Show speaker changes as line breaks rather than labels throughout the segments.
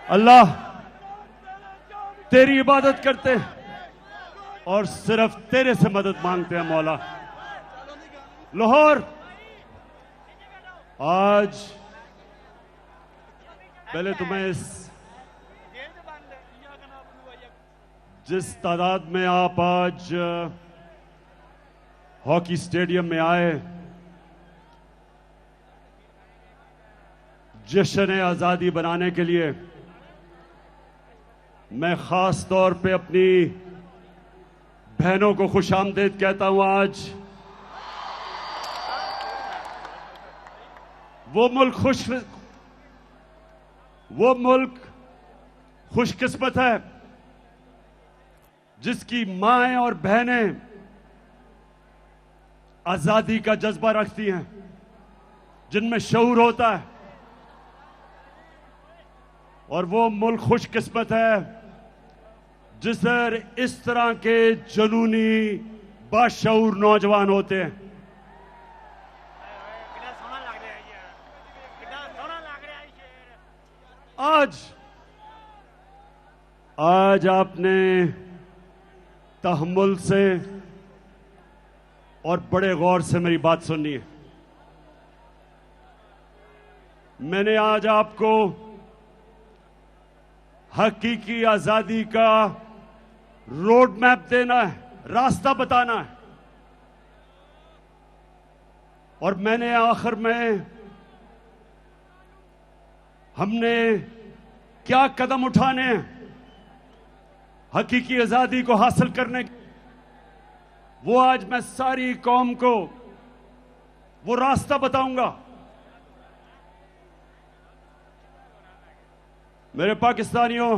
अल्लाह तेरी इबादत करते हैं और सिर्फ तेरे से मदद मांगते हैं मौला। लाहौर आज पहले तो मैं जिस तादाद में आप आज हॉकी स्टेडियम में आए, जश्न आजादी बनाने के लिए, मैं खास तौर पे अपनी बहनों को खुशामदीद कहता हूं। आज वो मुल्क खुशकिस्मत है जिसकी माएं और बहनें आजादी का जज्बा रखती हैं, जिनमें शऊर होता है। और वो मुल्क खुशकिस्मत है जिसर इस तरह के जुनूनी बाशऊर नौजवान होते हैं। आज आपने तहम्मुल से और बड़े गौर से मेरी बात सुननी है। मैंने आज आपको हकीकी आजादी का रोड मैप देना है, रास्ता बताना है। और मैंने आखिर में हमने क्या कदम उठाने हैं हकीकी आजादी को हासिल करने के, वो आज मैं सारी कौम को वो रास्ता बताऊंगा। मेरे पाकिस्तानियों,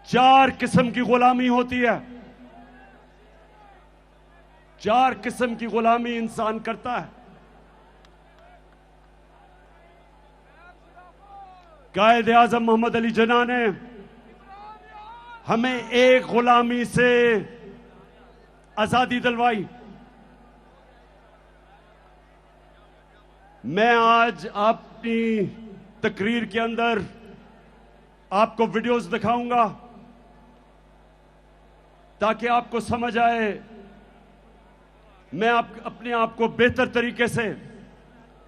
4 किस्म की गुलामी होती है। 4 किस्म की गुलामी इंसान करता है। कायद आजम मोहम्मद अली जिन्ना ने हमें एक गुलामी से आजादी दिलवाई। मैं आज अपनी तकरीर के अंदर आपको वीडियोस दिखाऊंगा ताकि आपको समझ आए, मैं अपने आप को बेहतर तरीके से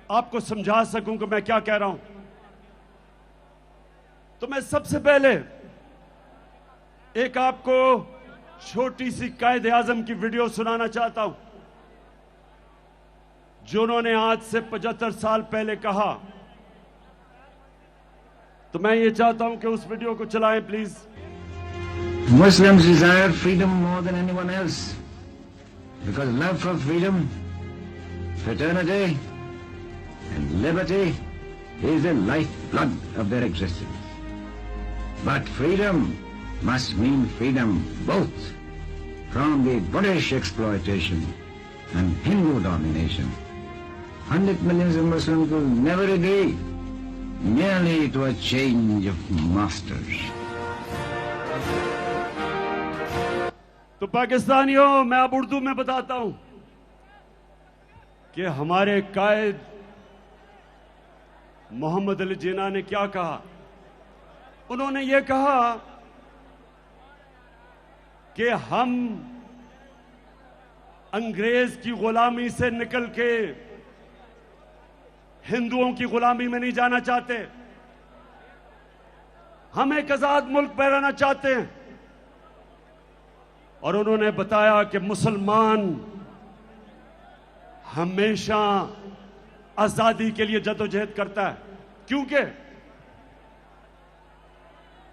आपको समझा सकूं कि मैं क्या कह रहा हूं। तो मैं सबसे पहले एक आपको छोटी सी कायद आजम की वीडियो सुनाना चाहता हूं, जो उन्होंने आज से 75 साल पहले कहा। तो मैं ये चाहता हूं कि उस वीडियो को चलाएं please.
Muslims desire freedom more than anyone else because love for freedom, fraternity and liberty is the lifeblood of their existence. But freedom must mean freedom both from the British exploitation and Hindu domination. 100 millions of Muslims will never agree merely to a change of masters.
तो पाकिस्तानियों, मैं अब उर्दू में बताता हूं कि हमारे कायद मोहम्मद अली जिन्ना ने क्या कहा। उन्होंने ये कहा कि हम अंग्रेज की गुलामी से निकल के हिंदुओं की गुलामी में नहीं जाना चाहते, हम एक आजाद मुल्क में रहना चाहते हैं। और उन्होंने बताया कि मुसलमान हमेशा आजादी के लिए जदोजहद करता है।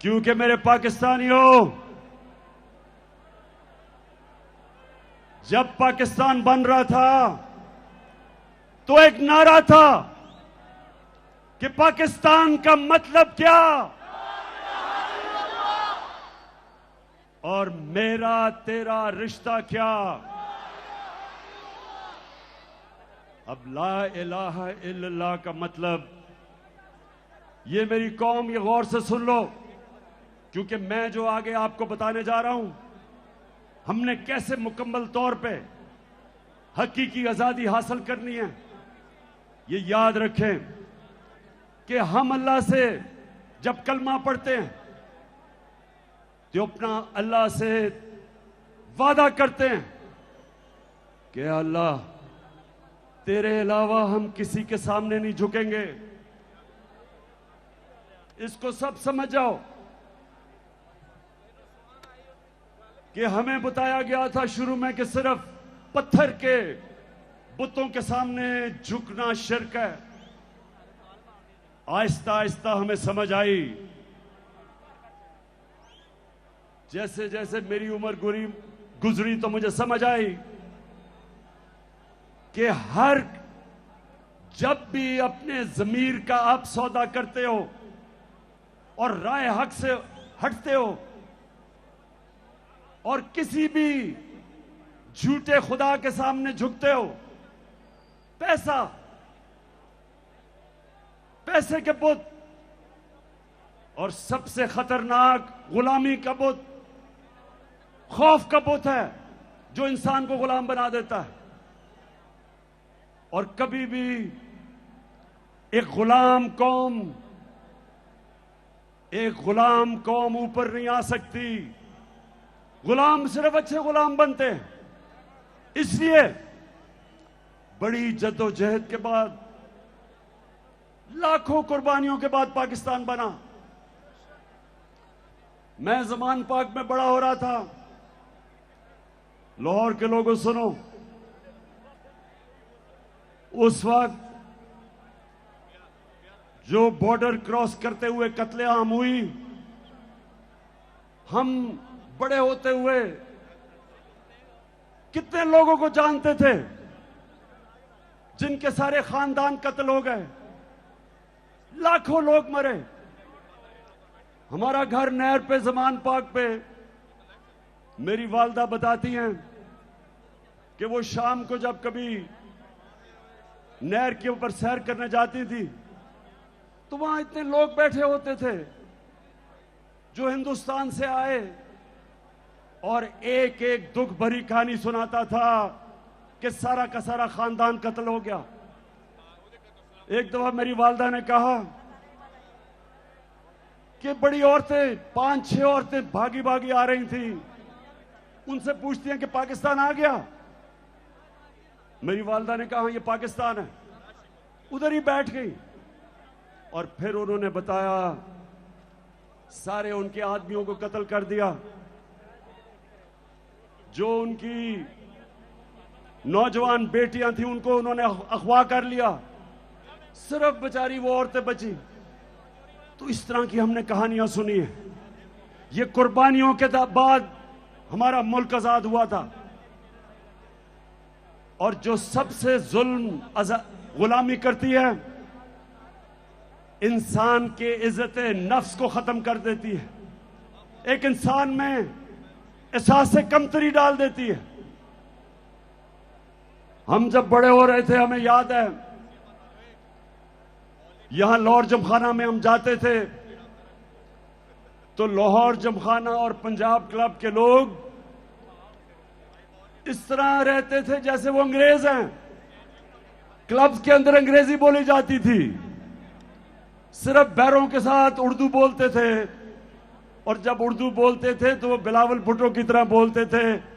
क्योंकि मेरे पाकिस्तानियों, जब पाकिस्तान बन रहा था तो एक नारा था कि पाकिस्तान का मतलब क्या, और मेरा तेरा रिश्ता क्या। अब ला इलाहा इल्लल्लाह का मतलब, ये मेरी कौम ये गौर से सुन लो, क्योंकि मैं जो आगे आपको बताने जा रहा हूं, हमने कैसे मुकम्मल तौर पे हकीकी आजादी हासिल करनी है, ये याद रखें। कि हम अल्लाह से जब कलमा पढ़ते हैं तो अपना अल्लाह से वादा करते हैं कि अल्लाह तेरे अलावा हम किसी के सामने नहीं झुकेंगे। इसको सब समझ जाओ कि हमें बताया गया था शुरू में कि सिर्फ पत्थर के बुतों के सामने झुकना शिर्क है। आहिस्ता आहिस्ता हमें समझ आई, जैसे जैसे मेरी उम्र गुजरी तो मुझे समझ आई कि जब भी अपने जमीर का आप सौदा करते हो और राय हक से हटते हो और किसी भी झूठे खुदा के सामने झुकते हो, पैसे के बुत और सबसे खतरनाक गुलामी का बुत खौफ का बुत है जो इंसान को गुलाम बना देता है। और कभी भी एक गुलाम कौम ऊपर नहीं आ सकती। गुलाम सिर्फ अच्छे गुलाम बनते हैं। इसलिए बड़ी जद्दोजहद के बाद, लाखों कुर्बानियों के बाद पाकिस्तान बना। मैं ज़मान पाक में बड़ा हो रहा था। लाहौर के लोगों सुनो, उस वक्त जो बॉर्डर क्रॉस करते हुए कत्लेआम हुई, हम बड़े होते हुए कितने लोगों को जानते थे जिनके सारे खानदान कत्ल हो गए, लाखों लोग मरे। हमारा घर नहर पे, ज़मान पाक पे, मेरी वालदा बताती हैं कि वो शाम को जब कभी नहर के ऊपर सैर करने जाती थी तो वहां इतने लोग बैठे होते थे जो हिंदुस्तान से आए और एक एक दुख भरी कहानी सुनाता था कि सारा का सारा खानदान कत्ल हो गया। एक दफा मेरी वालदा ने कहा कि बड़ी औरतें, 5-6 औरतें भागी भागी आ रही थी, उनसे पूछती हैं कि पाकिस्तान आ गया। मेरी वालदा ने कहा ये पाकिस्तान है। उधर ही बैठ गई और फिर उन्होंने बताया सारे उनके आदमियों को कत्ल कर दिया, जो उनकी नौजवान बेटियां थी उनको उन्होंने अगवा कर लिया, सिर्फ बेचारी वो औरतें बची। तो इस तरह की हमने कहानियां सुनी है। ये कुर्बानियों के बाद हमारा मुल्क आजाद हुआ था। और जो सबसे जुल्म गुलामी करती है, इंसान के इज्जत नफ्स को खत्म कर देती है, एक इंसान में एहसास से कमतरी डाल देती है। हम जब बड़े हो रहे थे हमें याद है, यहां लाहौर जमखाना में हम जाते थे तो लाहौर जमखाना और पंजाब क्लब के लोग इस तरह रहते थे जैसे वो अंग्रेज हैं। क्लब के अंदर अंग्रेजी बोली जाती थी, सिर्फ बैरों के साथ उर्दू बोलते थे, और जब उर्दू बोलते थे तो वो बिलावल भुट्टो की तरह बोलते थे